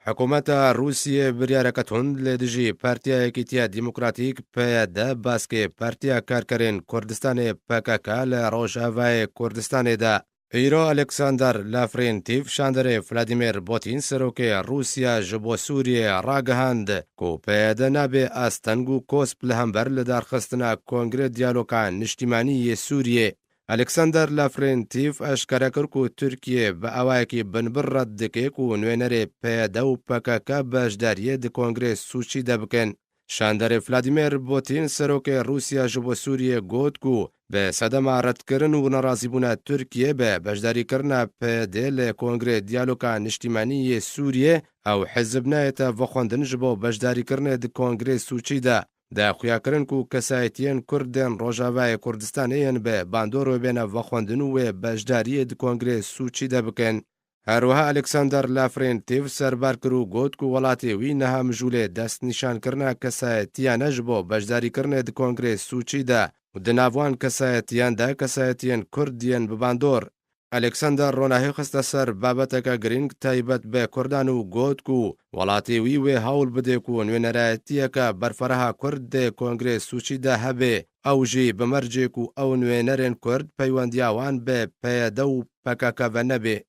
حکوومەتە رووسیە بریارەکە تونند لێ دژی پارتیایەکیتیە دیموکراتیک پێدە باسکێ پارتیا کارکەرێن کوردستانê PKK لە ڕۆژاوای کوردستانێدا. ئیرۆ ئەلێکساندەر لافرێنتیڤ شاندەرێ ڤلادیمیر پۆتین سەرۆکێ رووسیا ji bo Sûriyê ragihand ku pêde nabe asteng û kosp li hember li darxistina Kongrê Diyaloga Niştimanî Sûriyê. ئەلێکساندەر لافرێنتیڤ ئەشکەرە کرد و تورکیە بە ئەوایەکی بنبڕ ڕەت دکێک و نوێنەرێ پێدە و PKK بەشداریە di Kongrê Sûçî de bikin. Şanderê Vladimir Putin serokê Rûsya ji bo Sûriyê got ku bi sedema retkirin û nerazîbûna Tirkiye bi beşdarîkirina PD li Kongrê Diyaloga Niştimanî Sûriyê ew hizb nayête vexwendin ji bo beşdarîkirinê di Kongrê Sûçî de. داخویاکردن ku kesayetiyên Kurdên Rojavayê Kurdistanê yên bi bandorê bêne vexwendin û wê beşdariyê di Kongrê Sûçî de bikin. Herwiha Alexander Lavrentiev serbar kir û got ku welatê wî niha mijûlê destnîşankirina kesayetiyan e ji bo beşdarîkirinê di Kongrê Sûçî de û di nav wan kesayetiyan de kesayetiyên Kurd yên bi bandor. Alexander ronahê xiste ser babeteke girîng taybet bê Kurdan û got ku welatê wî wê hewl bide ku nwêneretiyeke berfereha Kurd dê Kongrê Sûçî de hebe ew jî bi mercê ku ew nwênerên Kurd peywendiya wan bi PYD û PKK ve nebe.